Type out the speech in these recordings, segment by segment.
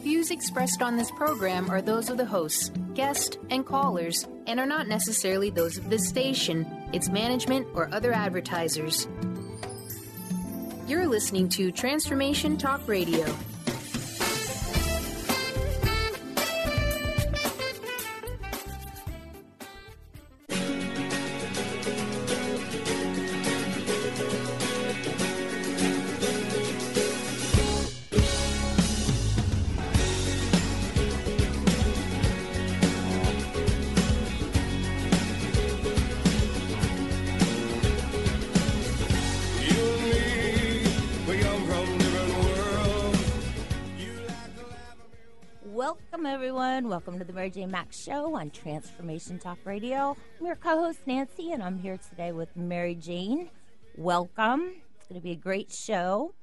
views expressed on this program are those of the hosts, guests, and callers, and are not necessarily those of this station, its management, or other advertisers. You're listening to Transformation Talk Radio. Welcome to the Mary Jane Mack Show on Transformation Talk Radio. I'm your co-host, Nancy, and I'm here today with Mary Jane. Welcome. It's going to be a great show.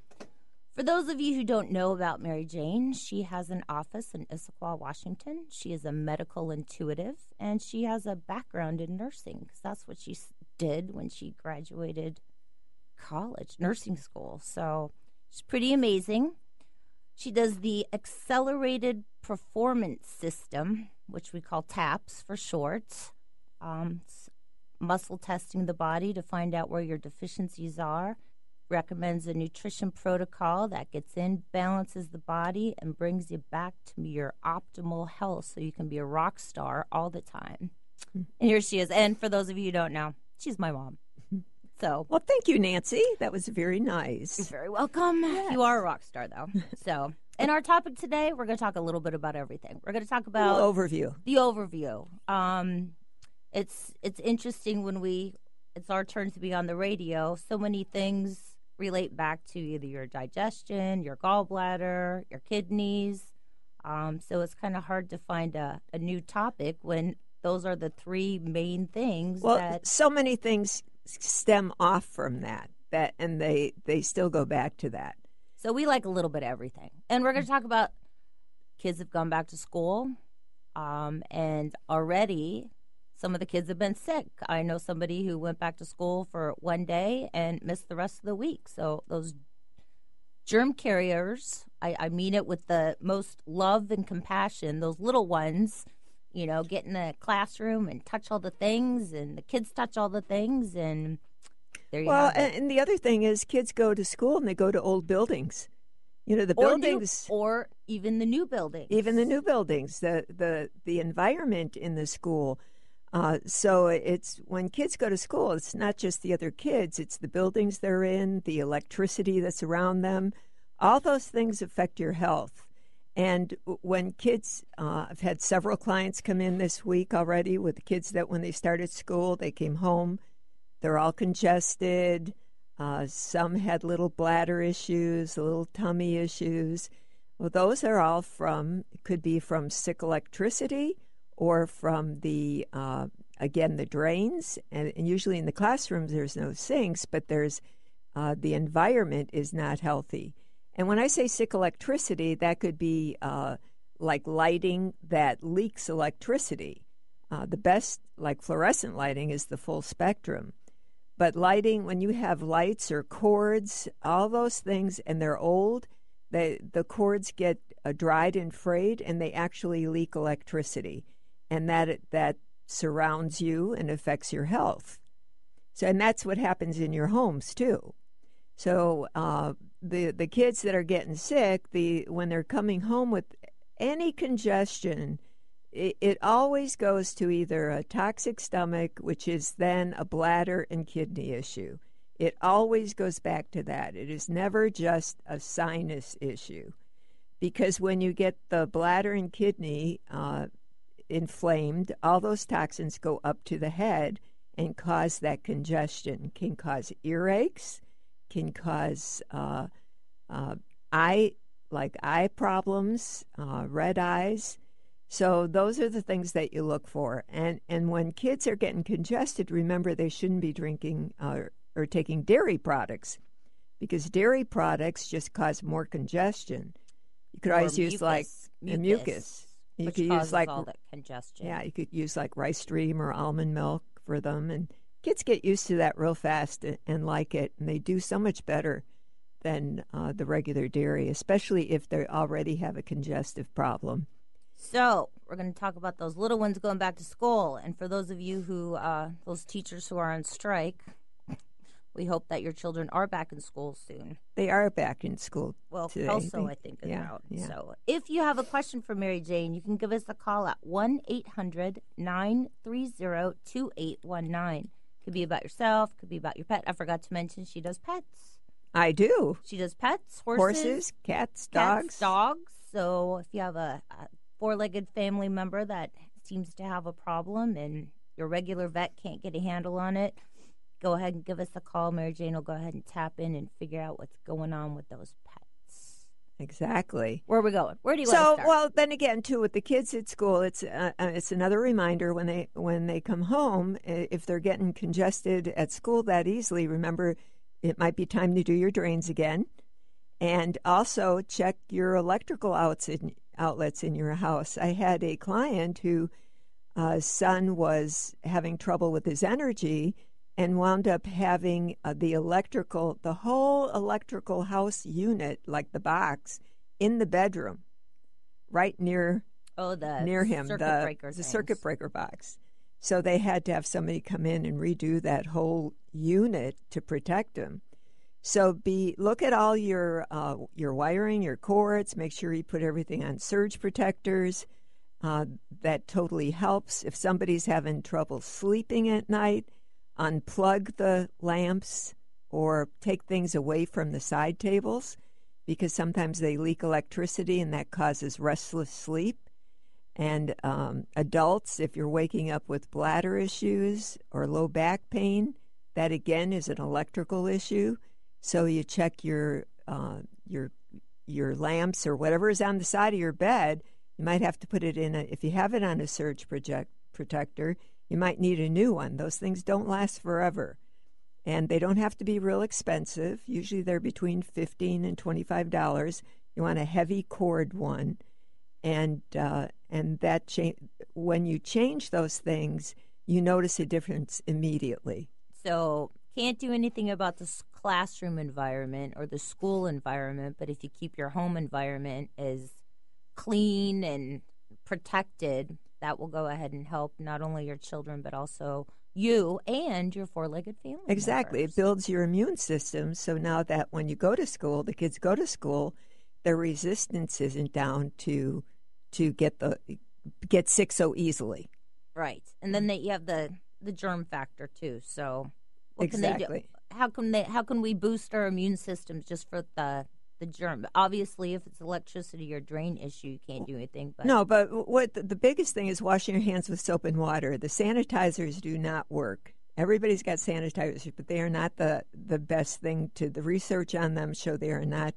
For those of you who don't know about Mary Jane, she has an office in Issaquah, Washington. She is a medical intuitive, and she has a background in nursing because that's what she did when she graduated college, nursing school. So she's pretty amazing. She does the Accelerated Performance System, which we call TAPS for short. Muscle testing the body to find out where your deficiencies are. Recommends a nutrition protocol that gets in, balances the body, and brings you back to your optimal health so you can be a rock star all the time. And here she is. And for those of you who don't know, she's my mom. So, well, thank you, Nancy. That was very nice. You're very welcome. Yes. You are a rock star, though. So, in our topic today, we're going to talk a little bit about everything. We're going to talk about the overview. It's interesting when it's our turn to be on the radio. So many things relate back to either your digestion, your gallbladder, your kidneys. So it's kind of hard to find a new topic when those are the three main things. Well, so many things stem off from that and they still go back to that. So we like a little bit of everything. And we're going to talk about kids have gone back to school, and already some of the kids have been sick. I know somebody who went back to school for one day and missed the rest of the week. So those germ carriers, I mean it with the most love and compassion, those little ones, you know, get in the classroom and touch all the things, and the kids touch all the things, and there you have it. And the other thing is kids go to school and they go to old buildings. You know, the buildings. Or even the new buildings. Even the new buildings, the environment in the school. So it's when kids go to school, it's not just the other kids, it's the buildings they're in, the electricity that's around them. All those things affect your health. And when kids, I've had several clients come in this week already with kids that when they started school, they came home, they're all congested. Some had little bladder issues, little tummy issues. Well, those are all could be from sick electricity or from the drains. And usually in the classrooms, there's no sinks, but there's the environment is not healthy. And when I say sick electricity, that could be like lighting that leaks electricity. The best, like fluorescent lighting, is the full spectrum. But lighting, when you have lights or cords, all those things, and they're old, the cords get dried and frayed, and they actually leak electricity. And that surrounds you and affects your health. So, and that's what happens in your homes, too. So the kids that are getting sick, when they're coming home with any congestion, it always goes to either a toxic stomach, which is then a bladder and kidney issue. It always goes back to that. It is never just a sinus issue. Because when you get the bladder and kidney inflamed, all those toxins go up to the head and cause that congestion. Can cause earaches, can cause eye problems, red eyes. So those are the things that you look for. And when kids are getting congested, remember they shouldn't be drinking or taking dairy products, because dairy products just cause more congestion. You could always use mucus. You could use all that congestion. Yeah, you could use like rice stream or almond milk for them, and kids get used to that real fast and like it, and they do so much better than the regular dairy, especially if they already have a congestive problem. So we're going to talk about those little ones going back to school. And for those of you who, those teachers who are on strike, we hope that your children are back in school soon. They are back in school today. Also, I think, is out. Yeah. So if you have a question for Mary Jane, you can give us a call at 1-800-930-2819. Could be about yourself, could be about your pet. I forgot to mention she does pets. I do. She does pets, horses, cats, dogs. So if you have a four-legged family member that seems to have a problem and your regular vet can't get a handle on it, go ahead and give us a call. Mary Jane will go ahead and tap in and figure out what's going on with those pets. Exactly. Where are we going? Where do you want to start? Well, then again, too, with the kids at school, it's another reminder when they come home, if they're getting congested at school that easily, remember it might be time to do your drains again, and also check your electrical outlets in your house. I had a client whose son was having trouble with his energy and wound up having the whole electrical house unit, like the box, in the bedroom, right near him, the circuit breaker box. So they had to have somebody come in and redo that whole unit to protect him. So look at all your wiring, your cords. Make sure you put everything on surge protectors. That totally helps. If somebody's having trouble sleeping at night, unplug the lamps or take things away from the side tables because sometimes they leak electricity and that causes restless sleep. And adults, if you're waking up with bladder issues or low back pain, that again is an electrical issue. So you check your lamps or whatever is on the side of your bed. You might have to put it in if you have it on a surge protector, you might need a new one. Those things don't last forever. And they don't have to be real expensive. Usually they're between $15 and $25. You want a heavy cord one. And when you change those things, you notice a difference immediately. So can't do anything about the classroom environment or the school environment, but if you keep your home environment as clean and protected, that will go ahead and help not only your children, but also you and your four-legged family Exactly. members. It builds your immune system. So now that when you go to school, the kids go to school, their resistance isn't down to get sick so easily. Right. And then you have the germ factor too. So what Exactly. can they do? How can we boost our immune systems just for the germ? Obviously, if it's electricity or drain issue, you can't do anything. But No, but what the biggest thing is washing your hands with soap and water. The sanitizers do not work. Everybody's got sanitizers, but they are not the best thing. The research on them show they are not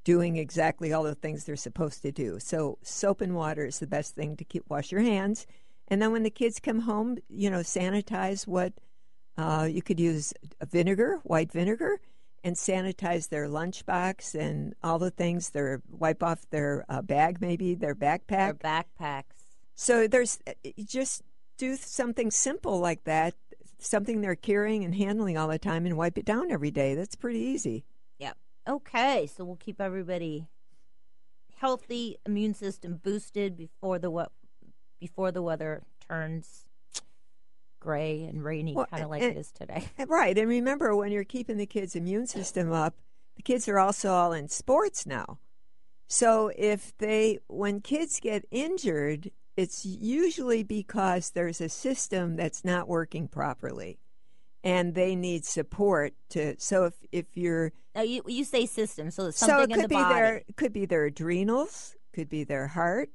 doing exactly all the things they're supposed to do. So soap and water is the best thing to wash your hands. And then when the kids come home, sanitize what you could use white vinegar, and sanitize their lunchbox and all the things. Wipe off their bag, maybe their backpack. Their backpacks. So just do something simple like that, something they're carrying and handling all the time, and wipe it down every day. That's pretty easy. Yep. Okay, so we'll keep everybody healthy, immune system boosted before the weather turns gray and rainy, kind of like it is today. Right. And remember, when you're keeping the kids' immune system up, the kids are also all in sports now. So when kids get injured, it's usually because there's a system that's not working properly and they need support so if you're... Now you say system, so it's something in the body. It could be their adrenals, could be their heart.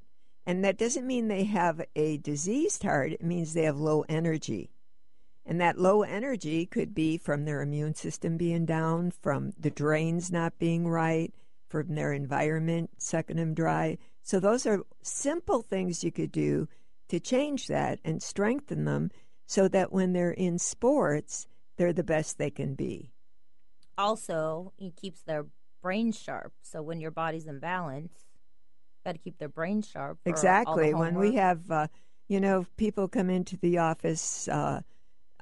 And that doesn't mean they have a diseased heart. It means they have low energy. And that low energy could be from their immune system being down, from the drains not being right, from their environment sucking them dry. So those are simple things you could do to change that and strengthen them so that when they're in sports, they're the best they can be. Also, it keeps their brain sharp. So when your body's in balance, got to keep their brain sharp. Exactly. When we have, people come into the office, I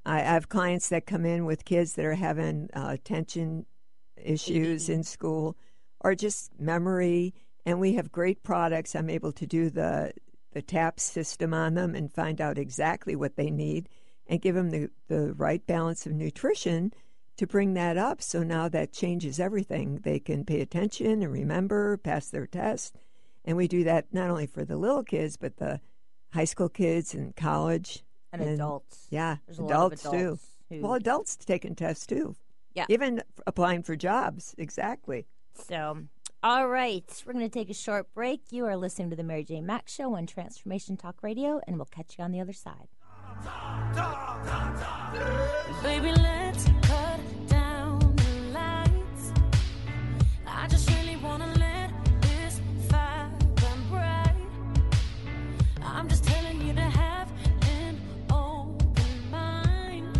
have clients that come in with kids that are having attention issues in school or just memory. And we have great products. I'm able to do the TAP system on them and find out exactly what they need and give them the right balance of nutrition to bring that up. So now that changes everything. They can pay attention and remember, pass their test. And we do that not only for the little kids, but the high school kids and college. And adults. Yeah, There's adults too. Well, adults taking tests too. Yeah. Even applying for jobs. Exactly. So, all right. We're going to take a short break. You are listening to the Mary Jane Mack Show on Transformation Talk Radio, and we'll catch you on the other side. Baby, let's cut down the lights. I just really want to let this fire burn bright. I'm just telling you to have an open mind.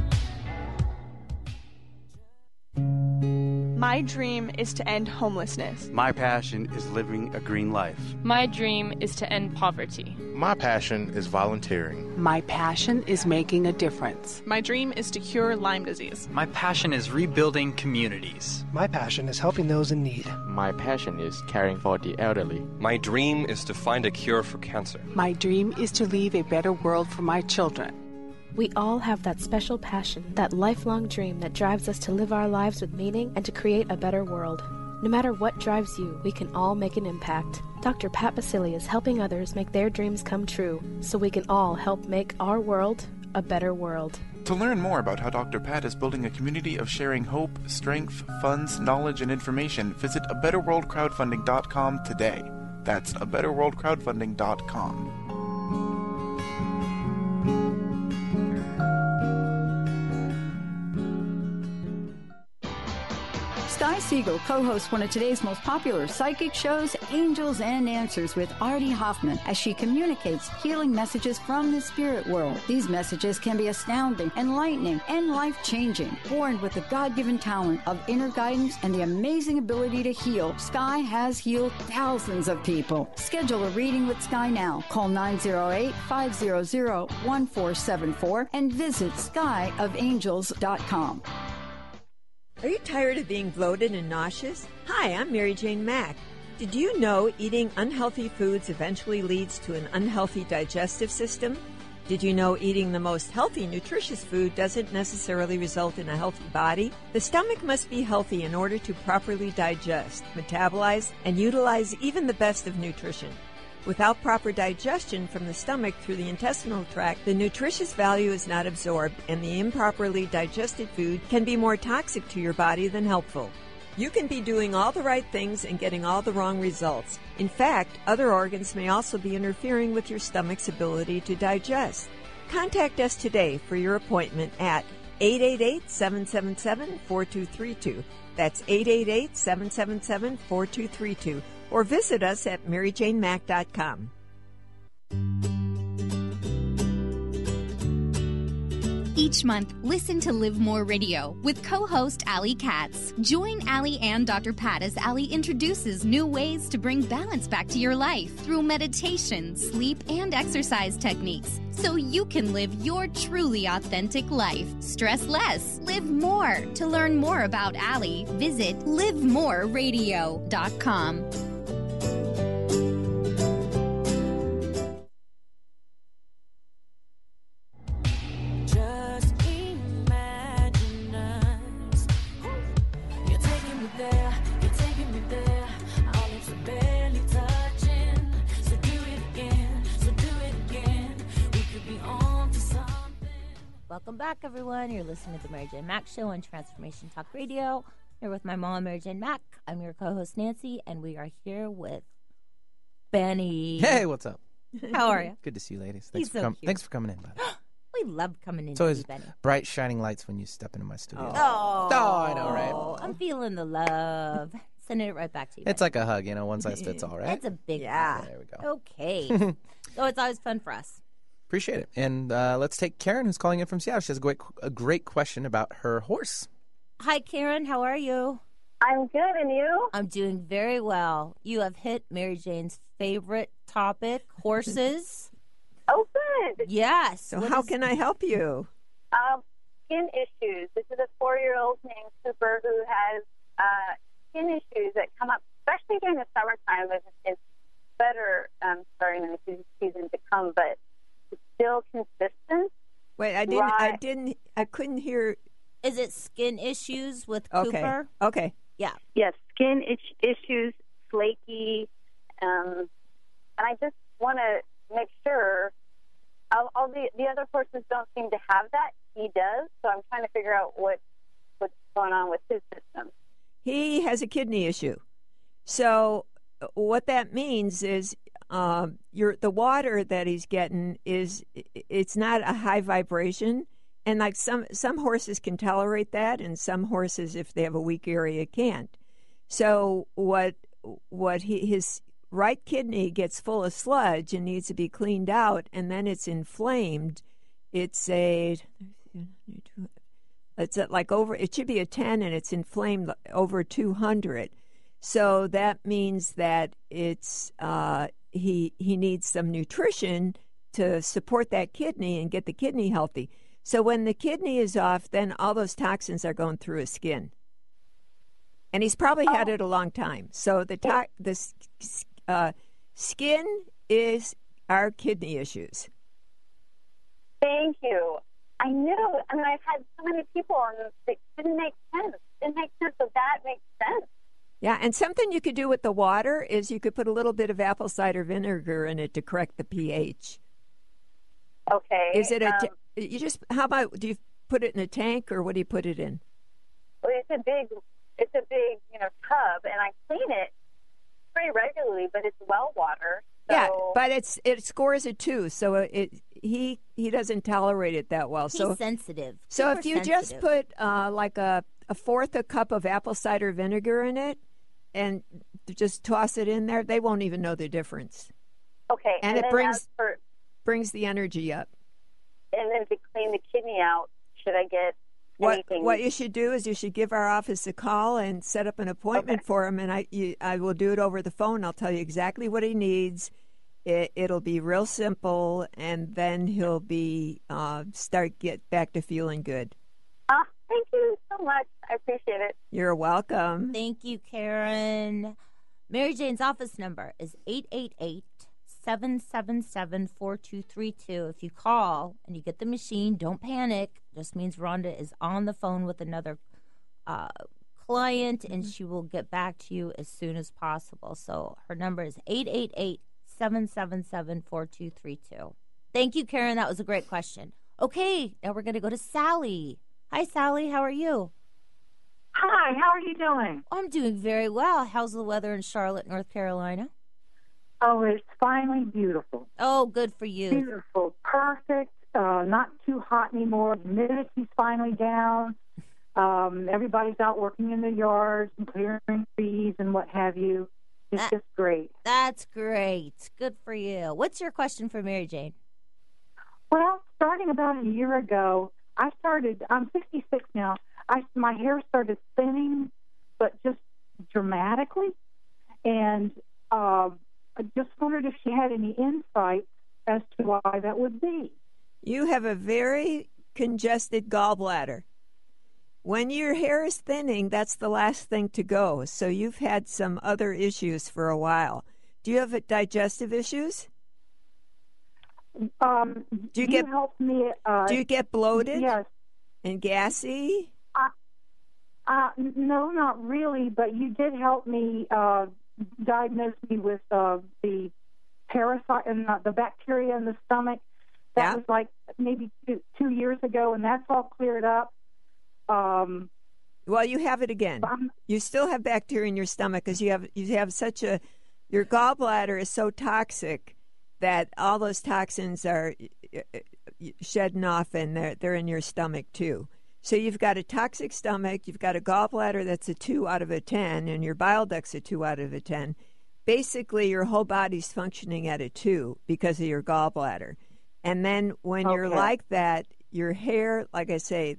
My dream is to end homelessness. My passion is living a green life. My dream is to end poverty. My passion is volunteering. My passion is making a difference. My dream is to cure Lyme disease. My passion is rebuilding communities. My passion is helping those in need. My passion is caring for the elderly. My dream is to find a cure for cancer. My dream is to leave a better world for my children. We all have that special passion, that lifelong dream that drives us to live our lives with meaning and to create a better world. No matter what drives you, we can all make an impact. Dr. Pat Basili is helping others make their dreams come true, so we can all help make our world a better world. To learn more about how Dr. Pat is building a community of sharing hope, strength, funds, knowledge, and information, visit abetterworldcrowdfunding.com today. That's abetterworldcrowdfunding.com. Sky Siegel co-hosts one of today's most popular psychic shows, Angels and Answers, with Artie Hoffman, as she communicates healing messages from the spirit world. These messages can be astounding, enlightening, and life-changing. Born with the God-given talent of inner guidance and the amazing ability to heal, Sky has healed thousands of people. Schedule a reading with Sky now. Call 908-500-1474 and visit skyofangels.com. Are you tired of being bloated and nauseous? Hi, I'm Mary Jane Mack. Did you know eating unhealthy foods eventually leads to an unhealthy digestive system? Did you know eating the most healthy, nutritious food doesn't necessarily result in a healthy body? The stomach must be healthy in order to properly digest, metabolize, and utilize even the best of nutrition. Without proper digestion from the stomach through the intestinal tract, the nutritious value is not absorbed, and the improperly digested food can be more toxic to your body than helpful. You can be doing all the right things and getting all the wrong results. In fact, other organs may also be interfering with your stomach's ability to digest. Contact us today for your appointment at 888-777-4232. That's 888-777-4232. Or visit us at maryjanemack.com. Each month, listen to Live More Radio with co-host Allie Katz. Join Allie and Dr. Pat as Allie introduces new ways to bring balance back to your life through meditation, sleep, and exercise techniques, so you can live your truly authentic life. Stress less, live more. To learn more about Allie, visit livemoreradio.com. Welcome back, everyone. You're listening to the Mary Jane Mack Show on Transformation Talk Radio. Here with my mom, Mary Jane Mack. I'm your co-host, Nancy, and we are here with Benny. Hey, what's up? How are you? Good to see you, ladies. He's so cute. Thanks for coming in, by the way. We love coming in It's to always you, Benny. bright, shining lights when you step into my studio. Oh, I know, right? I'm feeling the love. Sending it right back to you. It's like a hug, one size fits all, right? It's a big hug. hug. There we go. Okay. So it's always fun for us. Appreciate it. And let's take Karen, who's calling in from Seattle. She has a great question about her horse. Hi, Karen. How are you? I'm good, and you? I'm doing very well. You have hit Mary Jane's favorite topic, horses. Oh, good. Yes. So how can I help you? Skin issues. This is a 4-year-old named Cooper who has skin issues that come up, especially during the summertime. It's better starting in the season to come, but it's still consistent. Wait, I couldn't hear. Is it skin issues with Okay. Cooper? Okay. Yeah. Yes, skin issues, flaky, and I just want to make sure. All the other horses don't seem to have that. He does, so I'm trying to figure out what's going on with his system. He has a kidney issue. So what that means is the water that he's getting it's not a high vibration, and like some horses can tolerate that, and some horses, if they have a weak area, can't. So his right kidney gets full of sludge and needs to be cleaned out, and then it's inflamed. It's at like over. It should be a 10, and it's inflamed over 200. So that means that it's he needs some nutrition to support that kidney and get the kidney healthy. So when the kidney is off, then all those toxins are going through his skin, and he's probably had it a long time. So the skin is our kidney issues. Thank you. I knew, and I've had so many people, and it didn't make sense. So that makes sense. Yeah, and something you could do with the water is you could put a little bit of apple cider vinegar in it to correct the pH. Okay. Is it how about, do you put it in a tank, or what do you put it in? Well, it's a big tub, and I clean it pretty regularly, but it's well water. So. Yeah, but it scores a 2, so he doesn't tolerate it that well. He's so sensitive. So if you just put like a fourth a cup of apple cider vinegar in it, and just toss it in there, they won't even know the difference. Okay, and it brings the energy up. And then to clean the kidney out, should I get anything? What you should do is you should give our office a call and set up an appointment for him, and I will do it over the phone. I'll tell you exactly what he needs. It'll be real simple, and then he'll be get back to feeling good. Thank you so much. I appreciate it. You're welcome. Thank you, Karen. Mary Jane's office number is 888-777-4232. If you call and you get the machine, don't panic. Just means Rhonda is on the phone with another client, and she will get back to you as soon as possible. So her number is 888-777-4232. Thank you, Karen. That was a great question. Okay, now we're going to go to Sally. Hi, Sally. How are you? Hi, how are you doing? I'm doing very well. How's the weather in Charlotte, North Carolina? Oh, it's finally beautiful. Oh, good for you. Beautiful. Perfect. Not too hot anymore. Humidity's finally down. Everybody's out working in the yards and clearing trees and what have you. It's just great. That's great. Good for you. What's your question for Mary Jane? Well, starting about a year ago, I'm 66 now. My hair started thinning, but just dramatically. And I just wondered if she had any insight as to why that would be. You have a very congested gallbladder. When your hair is thinning, that's the last thing to go. So you've had some other issues for a while. Do you have digestive issues? Do you get bloated? Yes. And gassy? No, not really. But you did help me diagnose me with the parasite and the bacteria in the stomach. That was like maybe 2 years ago, and that's all cleared up. Well, you have it again. You still have bacteria in your stomach because you have your gallbladder is so toxic that all those toxins are shedding off, and they're in your stomach too. So you've got a toxic stomach, you've got a gallbladder that's a 2 out of a 10, and your bile duct's a 2 out of a 10. Basically, your whole body's functioning at a 2 because of your gallbladder. And then when you're like that, your hair, like I say,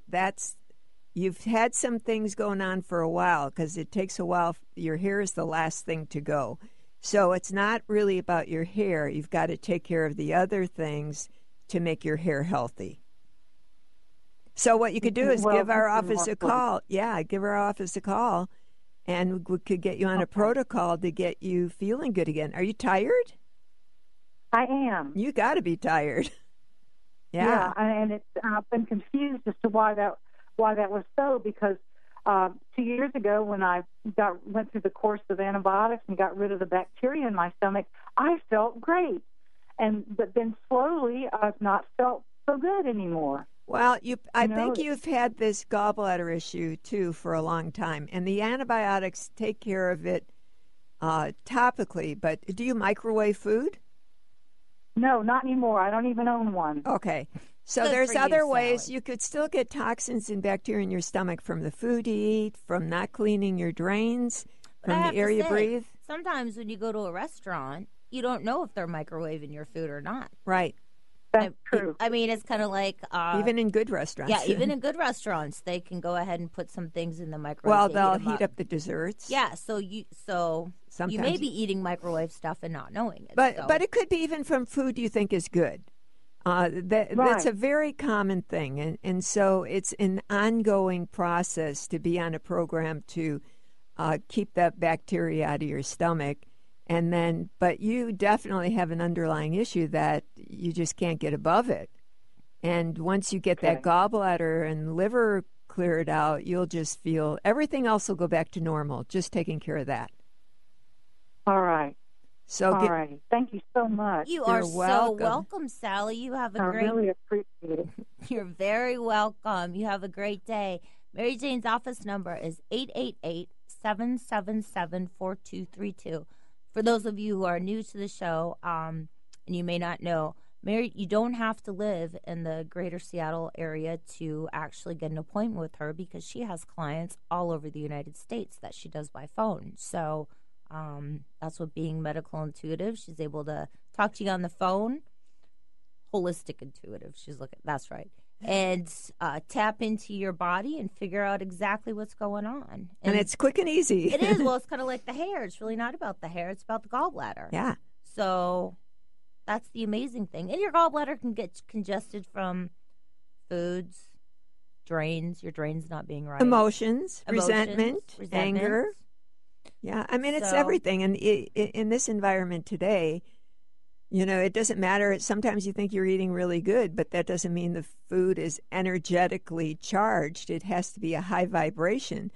you've had some things going on for a while because it takes a while. Your hair is the last thing to go. So it's not really about your hair. You've got to take care of the other things to make your hair healthy. So what you could do is give our office a call. Yeah, give our office a call, and we could get you on a protocol to get you feeling good again. Are you tired? I am. You got to be tired. Yeah, and I've been confused as to why that was so, because 2 years ago when I went through the course of antibiotics and got rid of the bacteria in my stomach, I felt great. But then slowly I've not felt so good anymore. Well, I think you've had this gallbladder issue too for a long time, and the antibiotics take care of it topically. But do you microwave food? No, not anymore. I don't even own one. Okay. So Good there's for you, other ways Sally. you could still get toxins and bacteria in your stomach from the food you eat, from not cleaning your drains, But I from have the air to you say, breathe. sometimes when you go to a restaurant, you don't know if they're microwaving your food or not. Right. That's true. I mean, it's kind of like Even in good restaurants. Yeah, even in good restaurants, they can go ahead and put some things in the microwave. Well, to they'll them heat up the desserts. Yeah, so you Sometimes may be eating microwave stuff and not knowing it. But it could be even from food you think is good. That's a very common thing, and so it's an ongoing process to be on a program to keep that bacteria out of your stomach. And then, but you definitely have an underlying issue that you just can't get above it. And once you get that gallbladder and liver cleared out, you'll just feel everything else will go back to normal, just taking care of that. All right. So all right. Thank you so much. You are so welcome, Sally. You have a I great. really appreciate it. You're very welcome. You have a great day. Mary Jane's office number is 888-777-4232. For those of you who are new to the show, and you may not know, Mary, you don't have to live in the greater Seattle area to actually get an appointment with her, because she has clients all over the United States that she does by phone. So that's what being medical intuitive. She's able to talk to you on the phone. Holistic intuitive. That's right. And tap into your body and figure out exactly what's going on. And it's quick and easy. It is. Well, it's kind of like the hair. It's really not about the hair. It's about the gallbladder. Yeah. So that's the amazing thing. And your gallbladder can get congested from foods, your drains not being right. Emotions, resentment, anger. Yeah, I mean, it's everything. And in this environment today, it doesn't matter. Sometimes you think you're eating really good, but that doesn't mean the food is energetically charged. It has to be a high vibration.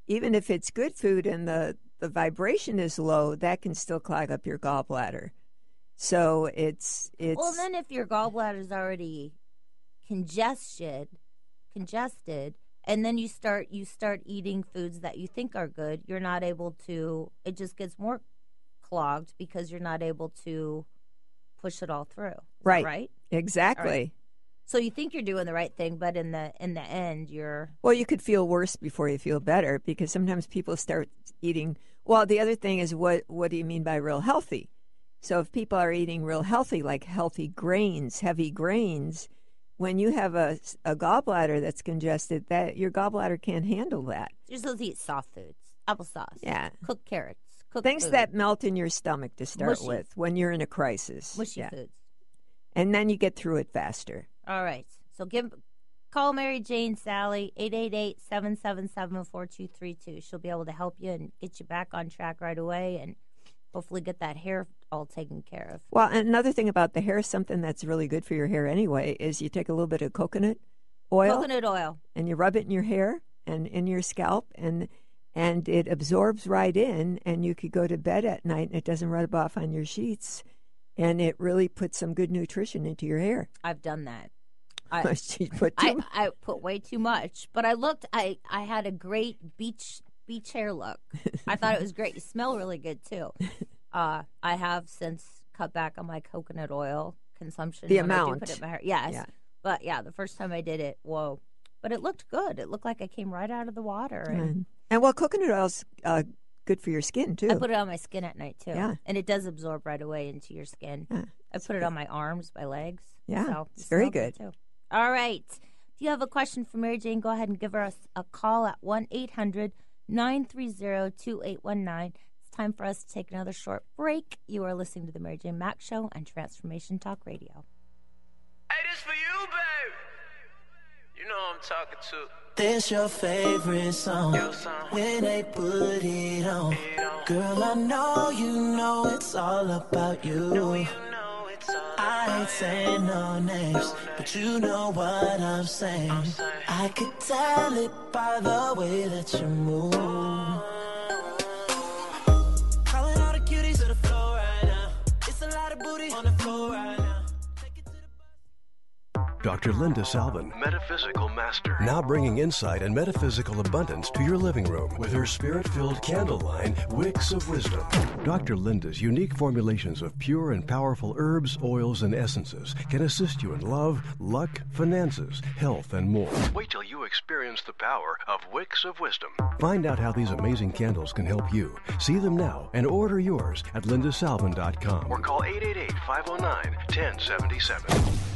Even if it's good food and the vibration is low, that can still clog up your gallbladder. So it's well, then if your gallbladder is already congested, and then you start eating foods that you think are good, you're not able to. It just gets more clogged because you're not able to push it all through. Right. Right? Exactly. Right. So you think you're doing the right thing, but in the end, you're... Well, you could feel worse before you feel better, because sometimes people start eating... Well, the other thing is, what do you mean by real healthy? So if people are eating real healthy, like healthy grains, heavy grains, when you have a gallbladder that's congested, that your gallbladder can't handle that. You're supposed to eat soft foods, applesauce, cooked carrots, cooked things food. that melt in your stomach to start Mushy. with when you're in a crisis. Mushy foods. And then you get through it faster. All right. So call Mary Jane Sally, 888-777-4232. She'll be able to help you and get you back on track right away and hopefully get that hair all taken care of. Well, another thing about the hair, something that's really good for your hair anyway, is you take a little bit of coconut oil. And you rub it in your hair and in your scalp, and it absorbs right in, and you could go to bed at night and it doesn't rub off on your sheets, and it really puts some good nutrition into your hair. I've done that. I put way too much, but I had a great beach hair look. I thought it was great. You smell really good too. I have since cut back on my coconut oil consumption. The when amount. I do put it in my hair. Yes. Yeah. But the first time I did it, whoa. But it looked good. It looked like I came right out of the water. And coconut oil's good for your skin too. I put it on my skin at night too. Yeah. And it does absorb right away into your skin. Yeah, I put it on my arms, my legs. Yeah, so it's very good. Too. All right. If you have a question for Mary Jane, go ahead and give her a call at 1-800-930-2819. It's time for us to take another short break. You are listening to the Mary Jane Mack Show on Transformation Talk Radio. Hey, this for you, babe. You know I'm talking to. This your favorite song. When they put it on. Girl, I know you know it's all about you. I ain't saying no names, but you know what I'm saying. I could tell it by the way that you move. Calling all the cuties to the floor right now. It's a lot of booty on the floor right now. Dr. Linda Salvin, Metaphysical Master, now bringing insight and metaphysical abundance to your living room with her spirit-filled candle line, Wicks of Wisdom. Dr. Linda's unique formulations of pure and powerful herbs, oils, and essences can assist you in love, luck, finances, health, and more. Wait till you experience the power of Wicks of Wisdom. Find out how these amazing candles can help you. See them now and order yours at lindasalvin.com or call 888-509-1077.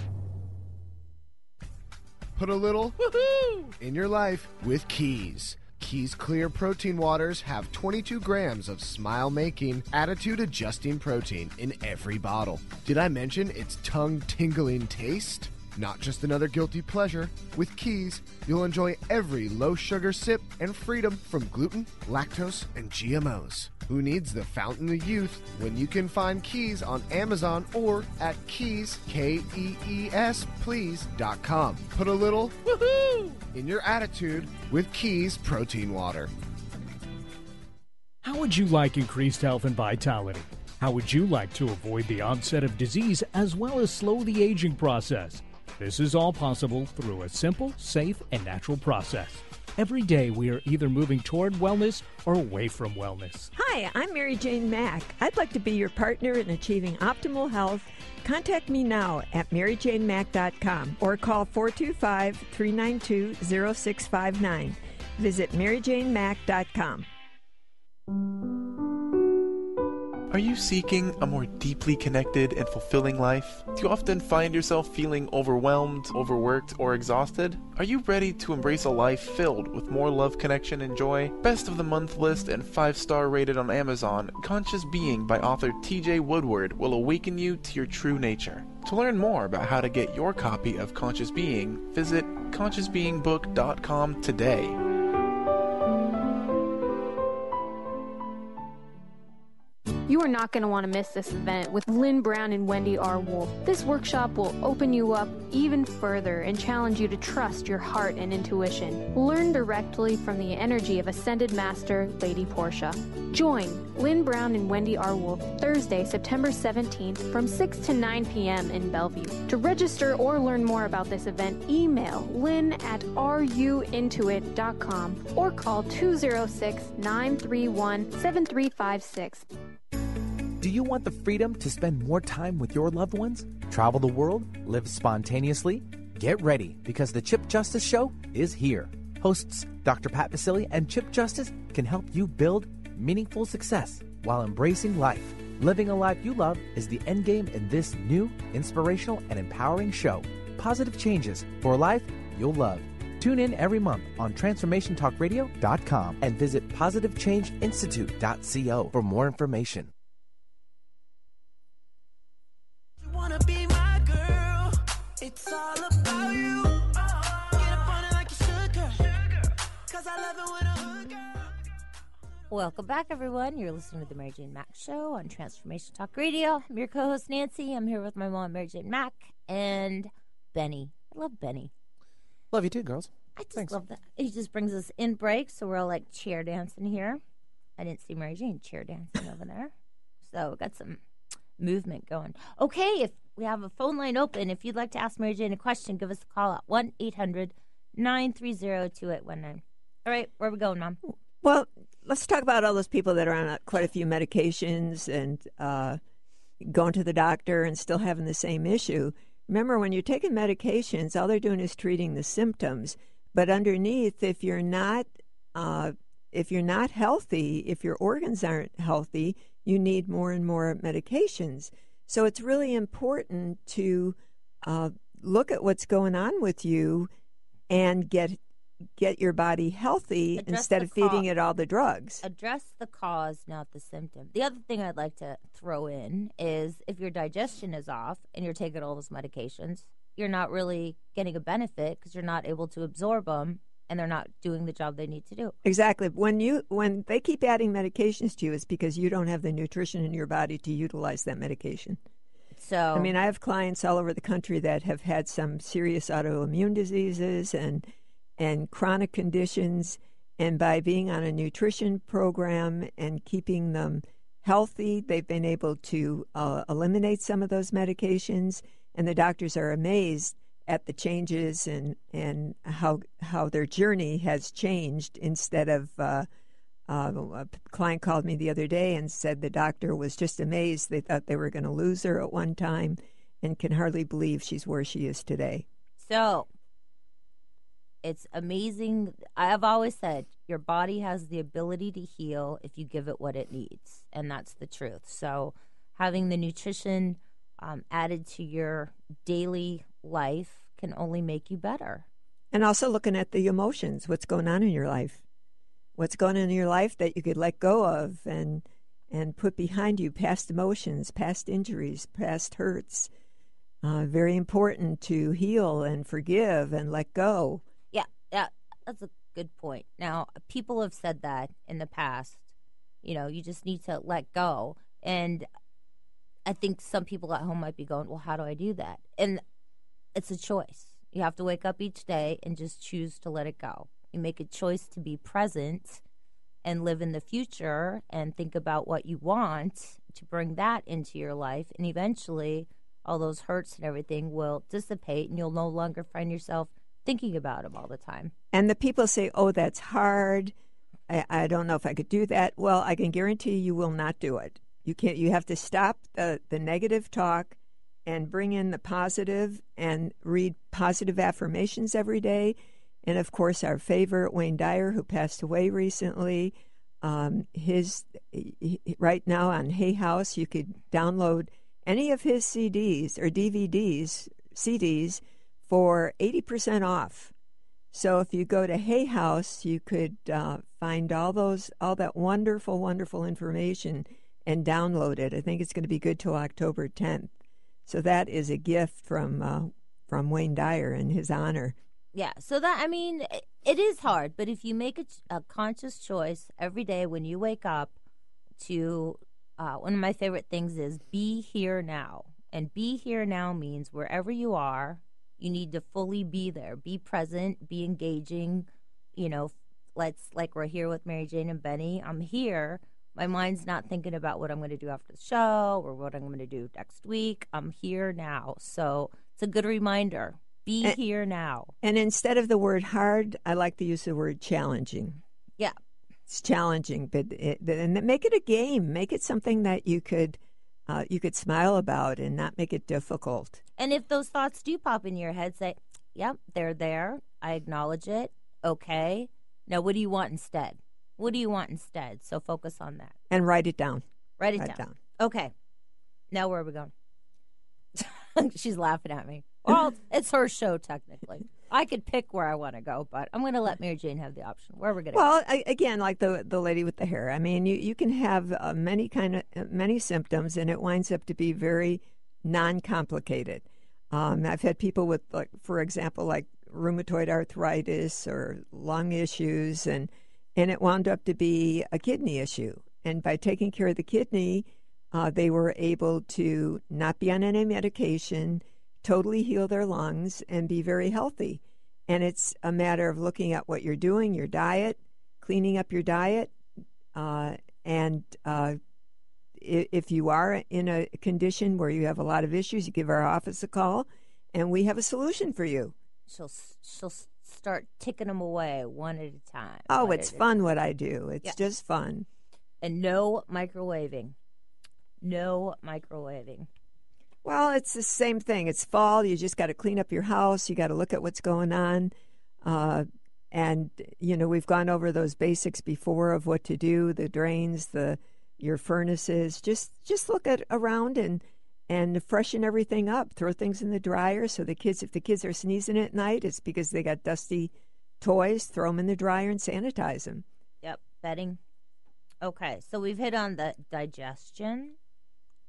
Put a little woohoo in your life with Keys. Keys Clear Protein Waters have 22 grams of smile-making, attitude-adjusting protein in every bottle. Did I mention its tongue-tingling taste? Not just another guilty pleasure. With Keys, you'll enjoy every low-sugar sip and freedom from gluten, lactose, and GMOs. Who needs the fountain of youth when you can find Keys on Amazon or at Keys, Kees, please.com. Put a little woohoo in your attitude with Keys Protein Water. How would you like increased health and vitality? How would you like to avoid the onset of disease as well as slow the aging process? This is all possible through a simple, safe, and natural process. Every day we are either moving toward wellness or away from wellness. Hi, I'm Mary Jane Mack. I'd like to be your partner in achieving optimal health. Contact me now at maryjanemack.com or call 425-392-0659. Visit maryjanemack.com. Are you seeking a more deeply connected and fulfilling life? Do you often find yourself feeling overwhelmed, overworked, or exhausted? Are you ready to embrace a life filled with more love, connection, and joy? Best of the month list and 5-star rated on Amazon, Conscious Being by author TJ Woodward will awaken you to your true nature. To learn more about how to get your copy of Conscious Being, visit consciousbeingbook.com today. You are not going to want to miss this event with Lynn Brown and Wendy R. Wolf. This workshop will open you up even further and challenge you to trust your heart and intuition. Learn directly from the energy of Ascended Master Lady Portia. Join Lynn Brown and Wendy R. Wolf Thursday, September 17th from 6 to 9 p.m. in Bellevue. To register or learn more about this event, email lynn@ruintuit.com or call 206-931-7356. Do you want the freedom to spend more time with your loved ones? Travel the world? Live spontaneously? Get ready, because the Chip Justice Show is here. Hosts Dr. Pat Basile and Chip Justice can help you build meaningful success while embracing life. Living a life you love is the end game in this new, inspirational, and empowering show. Positive changes for a life you'll love. Tune in every month on TransformationTalkRadio.com and visit PositiveChangeInstitute.co for more information. Wanna be my girl, it's all about you. Get up on it like you should, girl. 'Cause I love it when a hood girl. Welcome back, everyone. You're listening to the Mary Jane Mack Show on Transformation Talk Radio. I'm your co-host, Nancy. I'm here with my mom, Mary Jane Mack, and Benny. I love Benny. Love you too, girls. I just love that. He just brings us in break, so we're all like chair dancing here. I didn't see Mary Jane chair dancing over there. So we got some movement going. Okay, if we have a phone line open, if you'd like to ask Mary Jane a question, give us a call at 1-800-930-2819. All right, where are we going, Mom? Well, let's talk about all those people that are on quite a few medications and going to the doctor and still having the same issue. Remember, when you're taking medications, all they're doing is treating the symptoms. But underneath, if you're not healthy, if your organs aren't healthy, you need more and more medications. So it's really important to look at what's going on with you and get your body healthy instead of feeding it all the drugs. Address the cause, not the symptom. The other thing I'd like to throw in is if your digestion is off and you're taking all those medications, you're not really getting a benefit because you're not able to absorb them and they're not doing the job they need to do. Exactly. When they keep adding medications to you, it's because you don't have the nutrition in your body to utilize that medication. So, I mean, I have clients all over the country that have had some serious autoimmune diseases and chronic conditions, and by being on a nutrition program and keeping them healthy, they've been able to eliminate some of those medications, and the doctors are amazed at the changes and how their journey has changed. Instead of a client called me the other day and said the doctor was just amazed. They thought they were going to lose her at one time and can hardly believe she's where she is today. So it's amazing. I have always said your body has the ability to heal if you give it what it needs, and that's the truth. So having the nutrition added to your daily life can only make you better. And also looking at the emotions, what's going on in your life. What's going on in your life that you could let go of and put behind you, past emotions, past injuries, past hurts. Very important to heal and forgive and let go. Yeah, that's a good point. Now, people have said that in the past. You just need to let go. And I think some people at home might be going, well, how do I do that? And it's a choice. You have to wake up each day and just choose to let it go. You make a choice to be present and live in the future and think about what you want to bring that into your life. And eventually, all those hurts and everything will dissipate and you'll no longer find yourself thinking about them all the time. And the people say, oh, that's hard. I don't know if I could do that. Well, I can guarantee you will not do it. You can't. You have to stop the negative talk and bring in the positive and read positive affirmations every day. And, of course, our favorite, Wayne Dyer, who passed away recently, right now on Hay House, you could download any of his CDs or CDs for 80% off. So if you go to Hay House, you could find all that wonderful, wonderful information and download it. I think it's going to be good till October 10th. So that is a gift from Wayne Dyer in his honor. Yeah, so it is hard, but if you make a conscious choice every day when you wake up to, one of my favorite things is be here now. And be here now means wherever you are, you need to fully be there, be present, be engaging. Like we're here with Mary Jane and Benny. I'm here. My mind's not thinking about what I'm going to do after the show or what I'm going to do next week. I'm here now. So it's a good reminder. Be here now. And instead of the word hard, I like to use the word challenging. Yeah. It's challenging, but make it a game. Make it something that you could smile about and not make it difficult. And if those thoughts do pop in your head, say, yep, they're there. I acknowledge it. Okay. Now, what do you want instead? What do you want instead? So focus on that. And write it down. Write it down. Okay. Now where are we going? She's laughing at me. Well, it's her show, technically. I could pick where I want to go, but I'm going to let Mary Jane have the option. Where are we going to go? Well, again, like the lady with the hair. I mean, you can have many symptoms, and it winds up to be very non-complicated. I've had people with, like, for example, like rheumatoid arthritis or lung issues, and it wound up to be a kidney issue. And by taking care of the kidney, they were able to not be on any medication, totally heal their lungs, and be very healthy. And it's a matter of looking at what you're doing, your diet, cleaning up your diet, and if you are in a condition where you have a lot of issues, you give our office a call, and we have a solution for you. She'll start ticking them away one at a time. Oh, it's fun what I do. It's just fun. And no microwaving. No microwaving. Well, it's the same thing. It's fall. You just got to clean up your house. You got to look at what's going on. And, we've gone over those basics before of what to do, the drains, your furnaces. Just look around and freshen everything up. Throw things in the dryer so if the kids are sneezing at night, it's because they got dusty toys. Throw them in the dryer and sanitize them. Yep, bedding. Okay, so we've hit on the digestion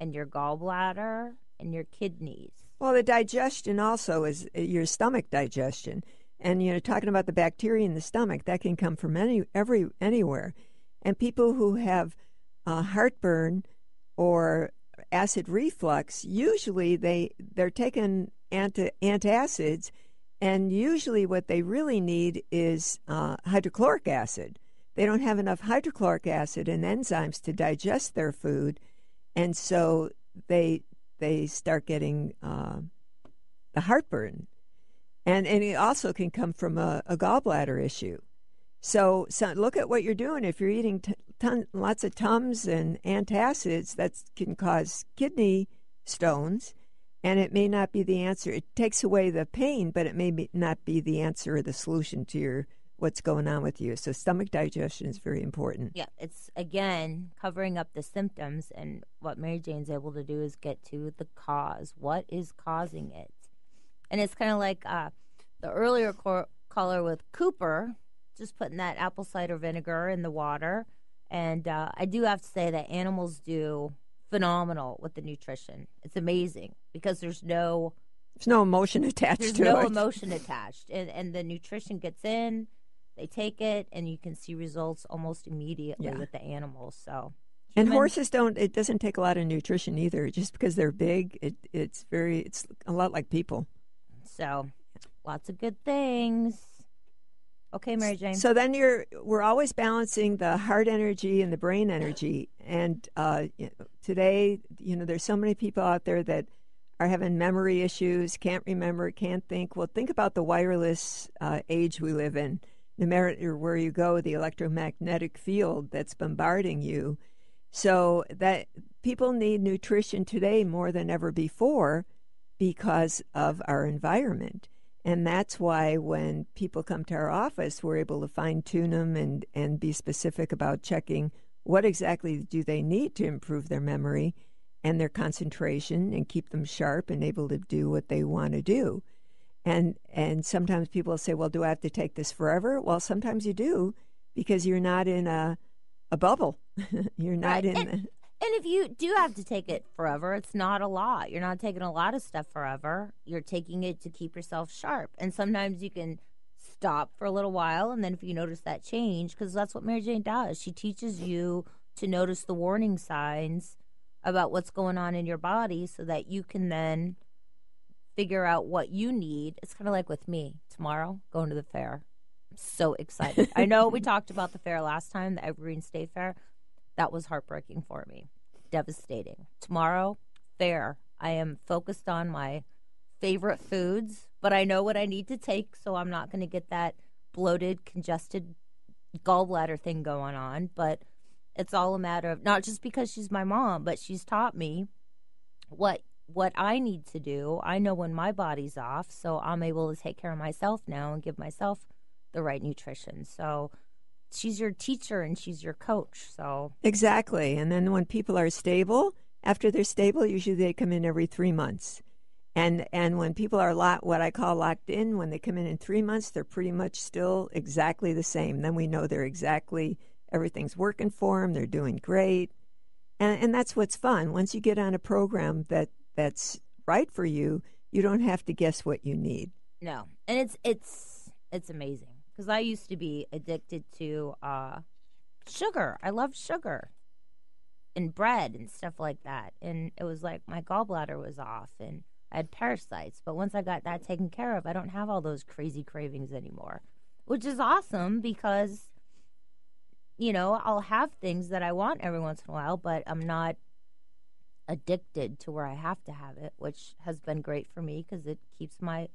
and your gallbladder and your kidneys. Well, the digestion also is your stomach digestion. And, talking about the bacteria in the stomach, that can come from anywhere. And people who have heartburn or acid reflux, usually they're taking antacids, and usually what they really need is hydrochloric acid. They don't have enough hydrochloric acid and enzymes to digest their food, and so they start getting the heartburn. And it also can come from a gallbladder issue. So look at what you're doing. If you're eating lots of Tums and antacids, that can cause kidney stones, and it may not be the answer. It takes away the pain, but it may not be the answer or the solution to what's going on with you. So stomach digestion is very important. Yeah, it's, again, covering up the symptoms, and what Mary Jane's able to do is get to the cause. What is causing it? And it's kind of like the earlier caller with Cooper, just putting that apple cider vinegar in the water. And I do have to say that animals do phenomenal with the nutrition. It's amazing because there's no emotion attached to it. There's no emotion attached. And the nutrition gets in, they take it, and you can see results almost immediately with the animals. So, and horses it doesn't take a lot of nutrition either. Just because they're big, it's a lot like people. So, lots of good things. Okay, Mary Jane. So then we're always balancing the heart energy and the brain energy. And today, there's so many people out there that are having memory issues, can't remember, can't think. Well, think about the wireless age we live in. No matter where you go, the electromagnetic field that's bombarding you. So that people need nutrition today more than ever before because of our environment. And that's why when people come to our office, we're able to fine-tune them and be specific about checking what exactly do they need to improve their memory and their concentration and keep them sharp and able to do what they want to do. And sometimes people say, well, do I have to take this forever? Well, sometimes you do because you're not in a bubble. You're not in And if you do have to take it forever, it's not a lot. You're not taking a lot of stuff forever. You're taking it to keep yourself sharp. And sometimes you can stop for a little while, and then if you notice that change, because that's what Mary Jane does. She teaches you to notice the warning signs about what's going on in your body so that you can then figure out what you need. It's kind of like with me. Tomorrow, going to the fair. I'm so excited. I know we talked about the fair last time, the Evergreen State Fair. That was heartbreaking for me. Devastating. Tomorrow, fair. I am focused on my favorite foods, but I know what I need to take, so I'm not going to get that bloated, congested gallbladder thing going on. But it's all a matter of, not just because she's my mom, but she's taught me what I need to do. I know when my body's off, so I'm able to take care of myself now and give myself the right nutrition. So she's your teacher and she's your coach. So exactly. And then when people are stable, after they're stable, usually they come in every 3 months. And when people are what I call locked in, when they come in 3 months, they're pretty much still exactly the same. Then we know everything's working for them. They're doing great. And that's what's fun. Once you get on a program that's right for you, you don't have to guess what you need. No. And it's amazing. Because I used to be addicted to sugar. I loved sugar and bread and stuff like that. And it was like my gallbladder was off and I had parasites. But once I got that taken care of, I don't have all those crazy cravings anymore, which is awesome because, I'll have things that I want every once in a while, but I'm not addicted to where I have to have it, which has been great for me because it keeps my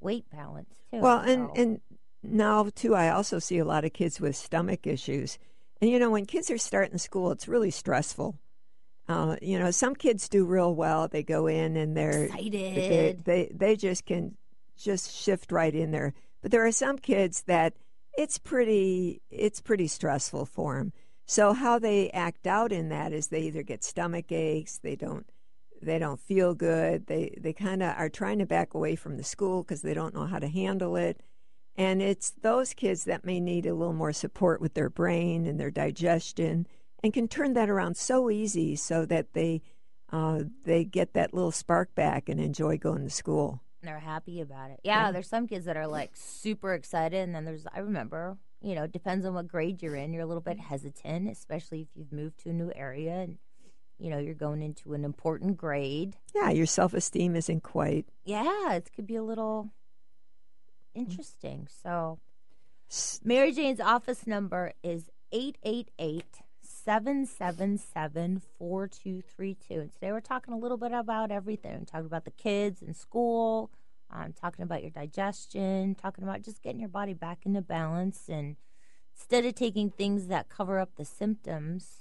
weight balanced too. Well, and now, too, I also see a lot of kids with stomach issues. And, when kids are starting school, it's really stressful. Some kids do real well. They go in and they're excited. They just can shift right in there. But there are some kids that it's pretty stressful for them. So how they act out in that is they either get stomach aches, they don't feel good, they kind of are trying to back away from the school because they don't know how to handle it. And it's those kids that may need a little more support with their brain and their digestion and can turn that around so easy so that they they get that little spark back and enjoy going to school. They're happy about it. Yeah, there's some kids that are like super excited, and then I remember, it depends on what grade you're in. You're a little bit hesitant, especially if you've moved to a new area and, you're going into an important grade. Yeah, your self-esteem isn't quite. Yeah, it could be a little interesting. So, Mary Jane's office number is 888-777-4232. And today we're talking a little bit about everything. We're talking about the kids in school, talking about your digestion, talking about just getting your body back into balance. And instead of taking things that cover up the symptoms,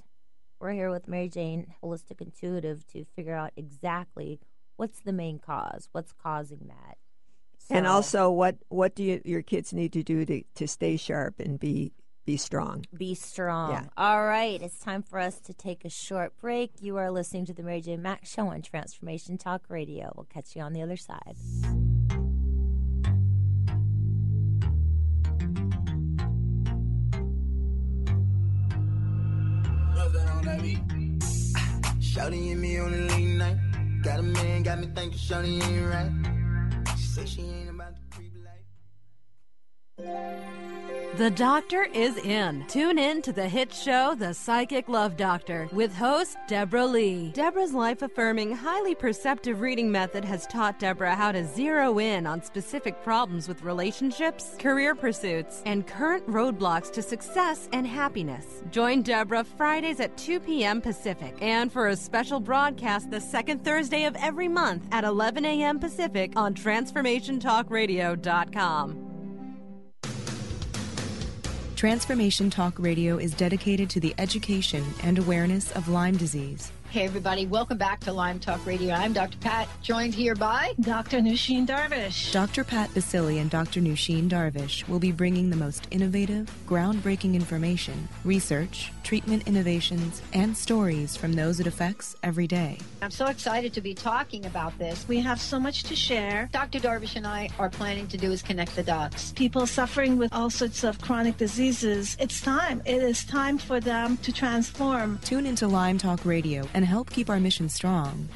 we're here with Mary Jane, Holistic Intuitive, to figure out exactly what's the main cause, what's causing that. So, and also, what do your kids need to do to stay sharp and be strong? Be strong. Yeah. All right. It's time for us to take a short break. You are listening to the Mary Jane Mack Show on Transformation Talk Radio. We'll catch you on the other side. Shawty and me on a late night. Got a man, got me thinking Shawty ain't right. She say she ain't about the creep life. The doctor is in. Tune in to the hit show, The Psychic Love Doctor, with host Deborah Lee. Deborah's life-affirming, highly perceptive reading method has taught Deborah how to zero in on specific problems with relationships, career pursuits, and current roadblocks to success and happiness. Join Deborah Fridays at 2 p.m. Pacific, and for a special broadcast the second Thursday of every month at 11 a.m. Pacific on TransformationTalkRadio.com. Transformation Talk Radio is dedicated to the education and awareness of Lyme disease. Hey, everybody. Welcome back to Lyme Talk Radio. I'm Dr. Pat, joined here by Dr. Nusheen Darvish. Dr. Pat Basili and Dr. Nusheen Darvish will be bringing the most innovative, groundbreaking information, research, treatment innovations, and stories from those it affects every day. I'm so excited to be talking about this. We have so much to share. Dr. Darvish and I are planning to do is connect the dots. People suffering with all sorts of chronic diseases, it's time. It is time for them to transform. Tune into Lyme Talk Radio and help keep our mission strong.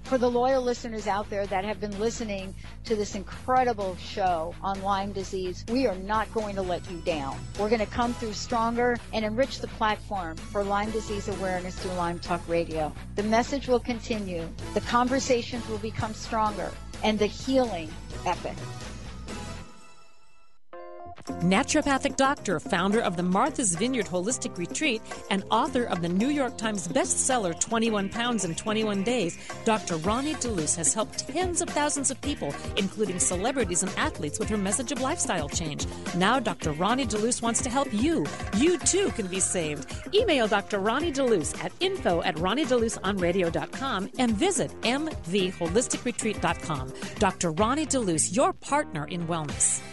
For the loyal listeners out there that have been listening to this incredible show on Lyme disease, we are not going to let you down. We're going to come through stronger and enrich the platform for Lyme disease awareness through Lyme Talk Radio. The message will continue, the conversations will become stronger, and the healing epic. Naturopathic doctor, founder of the Martha's Vineyard Holistic Retreat, and author of the New York Times bestseller 21 Pounds in 21 Days, Dr. Ronnie DeLuce has helped tens of thousands of people, including celebrities and athletes, with her message of lifestyle change. Now Dr. Ronnie DeLuce wants to help you. You too can be saved. Email Dr. Ronnie DeLuce at info@ronniedeluceonradio.com and visit mtheholisticretreat.com. Dr. Ronnie DeLuce, your partner in wellness.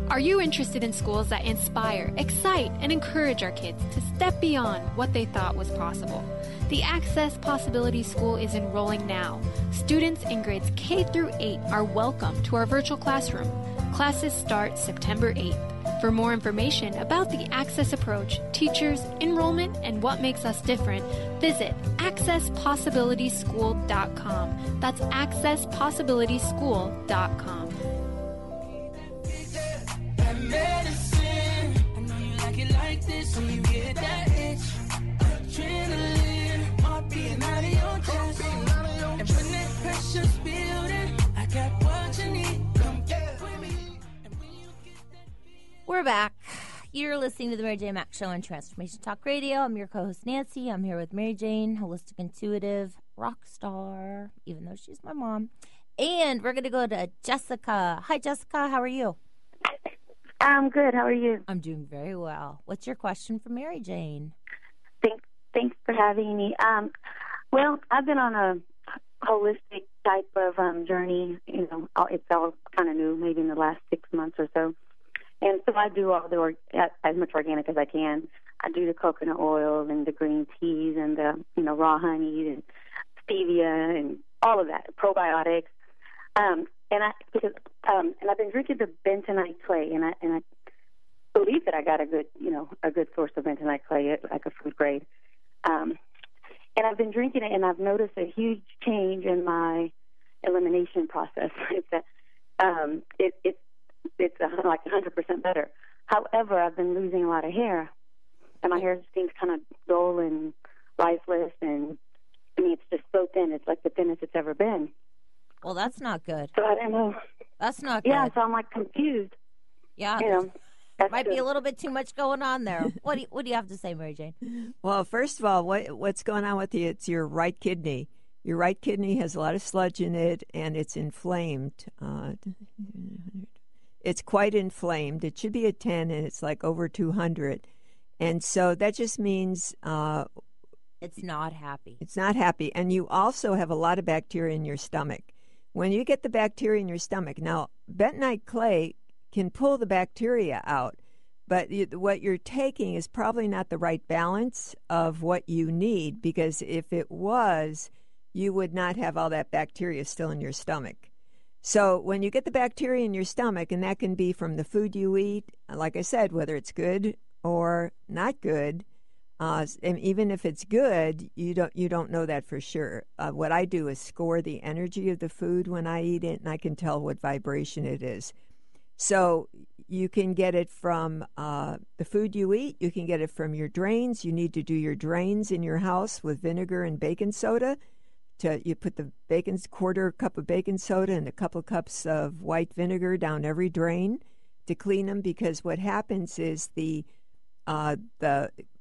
Are you interested in schools that inspire, excite, and encourage our kids to step beyond what they thought was possible? The Access Possibility School is enrolling now. Students in grades K through 8 are welcome to our virtual classroom. Classes start September 8th. For more information about the Access approach, teachers, enrollment, and what makes us different, visit accesspossibilityschool.com. That's accesspossibilityschool.com. Medicine. I know you like it like this when you get that itch. Adrenaline, heart beating out of your chest. And when that pressure's building, I got what you need. Come get with me. We're back. You're listening to the Mary Jane Mack Show on Transformation Talk Radio. I'm your co-host, Nancy. I'm here with Mary Jane, Holistic Intuitive, rock star, even though she's my mom. And we're going to go to Jessica. Hi, Jessica. How are you? I'm good. How are you? I'm doing very well. What's your question for Mary Jane? Thanks for having me. Well, I've been on a holistic type of journey. You know, it's all kind of new, maybe in the last 6 months or so. And so I do all the as much organic as I can. I do the coconut oil and the green teas and the raw honey and stevia and all of that, probiotics. And I've been drinking the bentonite clay, and I believe that I got a good source of bentonite clay, like a food grade. And I've been drinking it, and I've noticed a huge change in my elimination process. It's like 100% better. However, I've been losing a lot of hair, and my hair seems kind of dull and lifeless, and I mean, it's just so thin. It's like the thinnest it's ever been. Well, that's not good. So I don't know. That's not good. Yeah, so I'm like confused. Yeah. You know, might be a little bit too much going on there. What do you have to say, Mary Jane? Well, first of all, what's going on with you? It's your right kidney. Your right kidney has a lot of sludge in it, and it's inflamed. It's quite inflamed. It should be a 10, and it's like over 200. And so that just means it's not happy. It's not happy. And you also have a lot of bacteria in your stomach. When you get the bacteria in your stomach, now, bentonite clay can pull the bacteria out, but what you're taking is probably not the right balance of what you need, because if it was, you would not have all that bacteria still in your stomach. So when you get the bacteria in your stomach, and that can be from the food you eat, like I said, whether it's good or not good, and even if it's good, you don't know that for sure. What I do is score the energy of the food when I eat it, and I can tell what vibration it is. So you can get it from the food you eat. You can get it from your drains. You need to do your drains in your house with vinegar and baking soda. You put the quarter cup of baking soda and a couple of cups of white vinegar down every drain to clean them, because what happens is the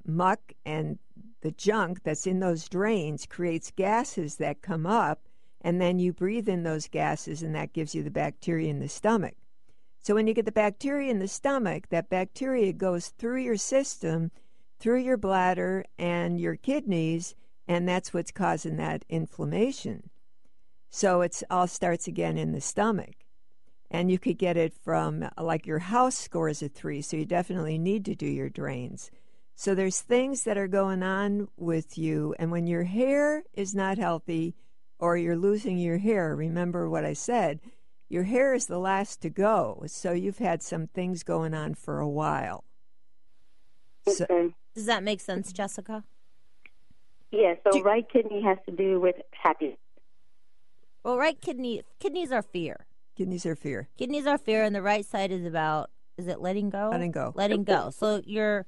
muck and the junk that's in those drains creates gases that come up, and then you breathe in those gases, and that gives you the bacteria in the stomach. So when you get the bacteria in the stomach, that bacteria goes through your system, through your bladder and your kidneys, and that's what's causing that inflammation. So it all starts again in the stomach. And you could get it from, like, your house scores a 3, so you definitely need to do your drains. So there's things that are going on with you, and when your hair is not healthy or you're losing your hair, remember what I said, your hair is the last to go, so you've had some things going on for a while. Okay. So, does that make sense, Jessica? Yeah, so right kidney has to do with happiness. Well, right kidneys are fear. Kidneys are fear. Kidneys are fear, and the right side is about, is it letting go? Letting go. Letting go. So you're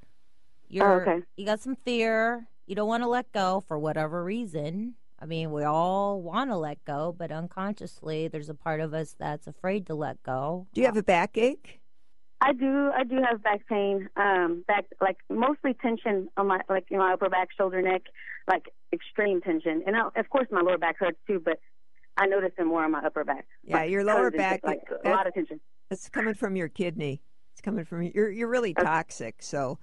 okay. You got some fear. You don't want to let go for whatever reason. I mean, we all want to let go, but unconsciously there's a part of us that's afraid to let go. Do you have a backache? I do have back pain, like mostly tension on my, like, my upper back, shoulder, neck, like extreme tension. And of course my lower back hurts too, but I notice it more on my upper back. Yeah, your lower back, like a lot of tension. It's coming from your kidney. It's coming from you're really toxic. So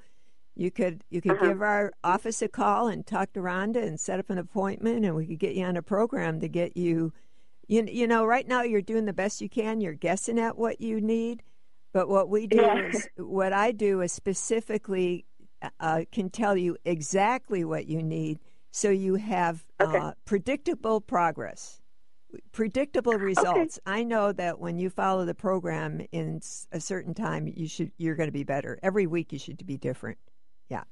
you could give our office a call and talk to Rhonda and set up an appointment, and we could get you on a program to get you. You know, right now you're doing the best you can. You're guessing at what you need. But what we do is, what I do is specifically can tell you exactly what you need, so you have predictable progress, predictable results. I know that when you follow the program in a certain time, you're going to be better. Every week you should be different. Yeah.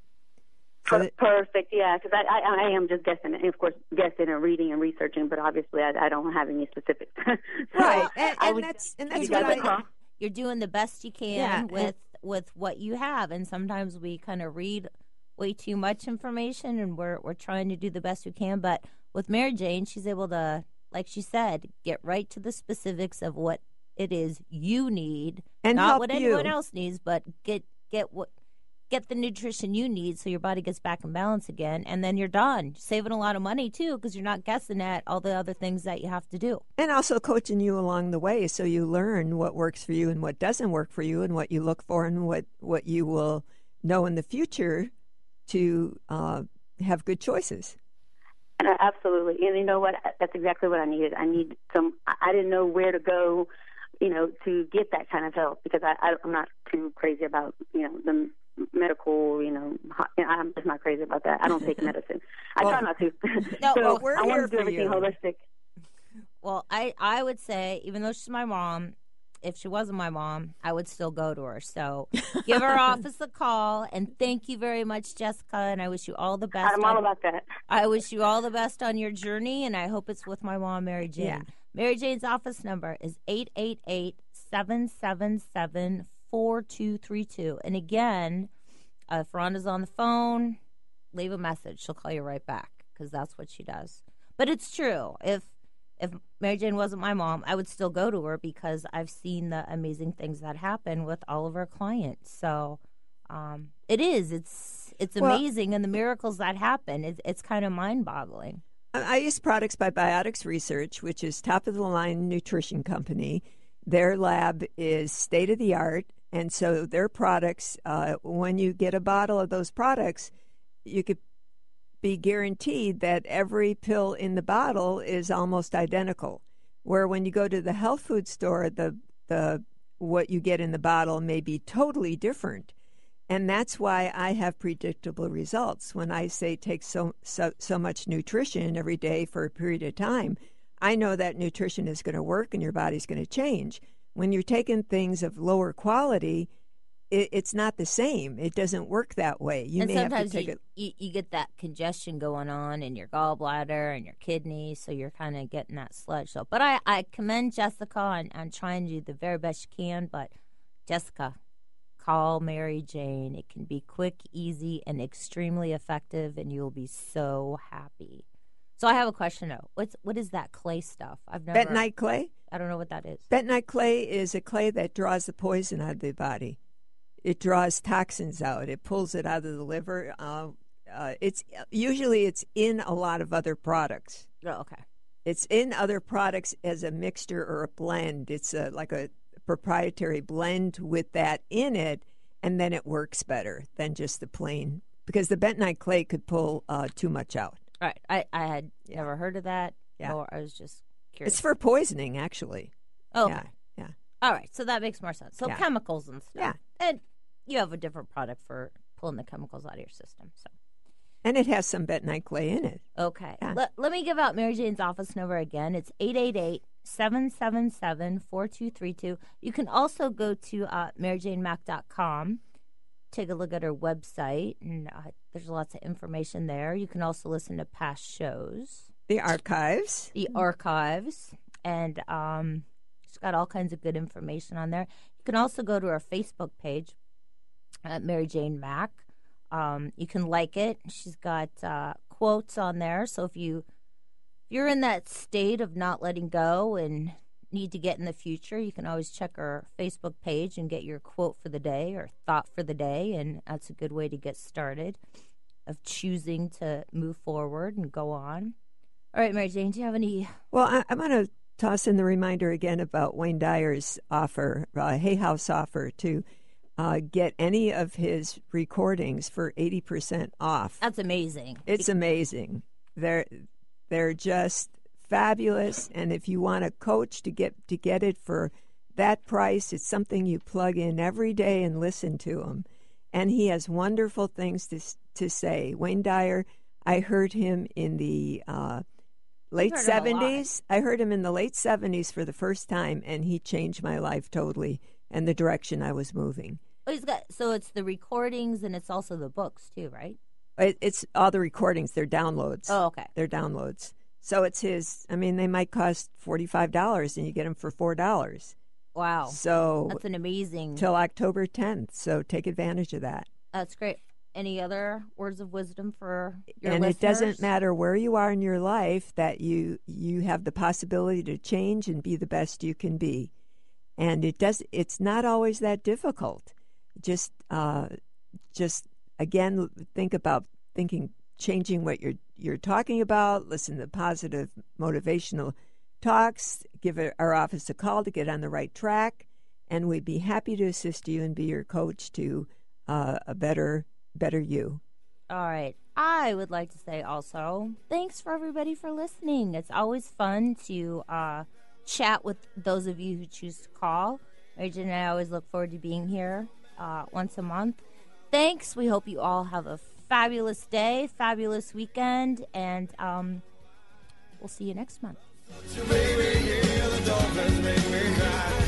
So Perfect. Yeah, because I am just guessing, and of course guessing and reading and researching, but obviously I don't have any specifics. Right, and that's what you're doing the best you can with what you have, and sometimes we kind of read way too much information, and we're trying to do the best we can. But with Mary Jane, she's able to, like she said, get right to the specifics of what it is you need, and not help what anyone else needs, but get the nutrition you need so your body gets back in balance again, and then you're done. You're saving a lot of money, too, because you're not guessing at all the other things that you have to do. And also coaching you along the way, so you learn what works for you and what doesn't work for you, and what you look for and what you will know in the future to have good choices. And absolutely. And you know what? That's exactly what I needed. I didn't know where to go, to get that kind of help, because I'm not too crazy about, the medical, I'm just not crazy about that. I don't take medicine. I try not to. No, so we're I here want to do for everything you. holistic. Well, I would say, even though she's my mom, if she wasn't my mom, I would still go to her. So give her office a call, and thank you very much, Jessica, and I wish you all the best. I'm all about that. I wish you all the best on your journey, and I hope it's with my mom, Mary Jane. Yeah. Mary Jane's office number is 888-777-4232. And again, if Rhonda's on the phone, leave a message. She'll call you right back because that's what she does. But it's true. If Mary Jane wasn't my mom, I would still go to her because I've seen the amazing things that happen with all of our clients. So it's amazing, and the miracles that happen, it's kind of mind-boggling. I use Products by Biotics Research, which is top-of-the-line nutrition company. Their lab is state-of-the-art, and so their products, when you get a bottle of those products, you could be guaranteed that every pill in the bottle is almost identical. Where when you go to the health food store, the what you get in the bottle may be totally different. And that's why I have predictable results. When I say take so much nutrition every day for a period of time, I know that nutrition is going to work and your body's going to change. When you're taking things of lower quality, it's not the same. It doesn't work that way. You may have to take it. You get that congestion going on in your gallbladder and your kidneys, so you're kind of getting that sludge. So, but I commend Jessica on trying to do the very best you can. But Jessica, call Mary Jane. It can be quick, easy, and extremely effective, and you'll be so happy. So I have a question though. What is that clay stuff? I've never. Bentonite clay? I don't know what that is. Bentonite clay is a clay that draws the poison out of the body. It draws toxins out. It pulls it out of the liver. It's in a lot of other products. Oh, okay. It's in other products as a mixture or a blend. It's like a proprietary blend with that in it, and then it works better than just the plain. Because the bentonite clay could pull too much out. Right. I had never heard of that. Yeah. Or I was just curious. It's for poisoning, actually. Oh, yeah. Yeah. All right. So that makes more sense. So chemicals and stuff. Yeah. And you have a different product for pulling the chemicals out of your system. So. And it has some bentonite clay in it. Okay. Yeah. Let me give out Mary Jane's office number again. It's 888-777-4232. You can also go to maryjanemack.com. Take a look at her website, and there's lots of information there. You can also listen to past shows. The archives. And she's got all kinds of good information on there. You can also go to her Facebook page, Mary Jane Mack. You can like it. She's got quotes on there. So if you're in that state of not letting go and need to get in the future, you can always check our Facebook page and get your quote for the day or thought for the day, and that's a good way to get started of choosing to move forward and go on. All right, Mary Jane, do you have any? Well, I'm going to toss in the reminder again about Wayne Dyer's offer, Hay House offer to get any of his recordings for 80% off. That's amazing. It's amazing. They're just fabulous, and if you want a coach to get it for that price, it's something you plug in every day and listen to him. And he has wonderful things to say. Wayne Dyer, I heard him in the late 70s. I heard him in the late 70s for the first time, and he changed my life totally and the direction I was moving. Oh, so it's the recordings and it's also the books too, right? It's all the recordings. They're downloads. Oh, okay. They're downloads. So it's his. I mean, they might cost $45, and you get them for $4. Wow. So that's an amazing. Till October 10th. So take advantage of that. That's great. Any other words of wisdom for your listeners? And it doesn't matter where you are in your life, that you have the possibility to change and be the best you can be. And it's not always that difficult. Just again, changing what you're talking about. Listen to positive motivational talks. Give our office a call to get on the right track, and we'd be happy to assist you and be your coach to a better you. All right. I would like to say also thanks for everybody for listening. It's always fun to chat with those of you who choose to call. Regina and I always look forward to being here once a month. Thanks. We hope you all have a fabulous day, fabulous weekend, and we'll see you next month. Baby, yeah, the dolphins make me cry.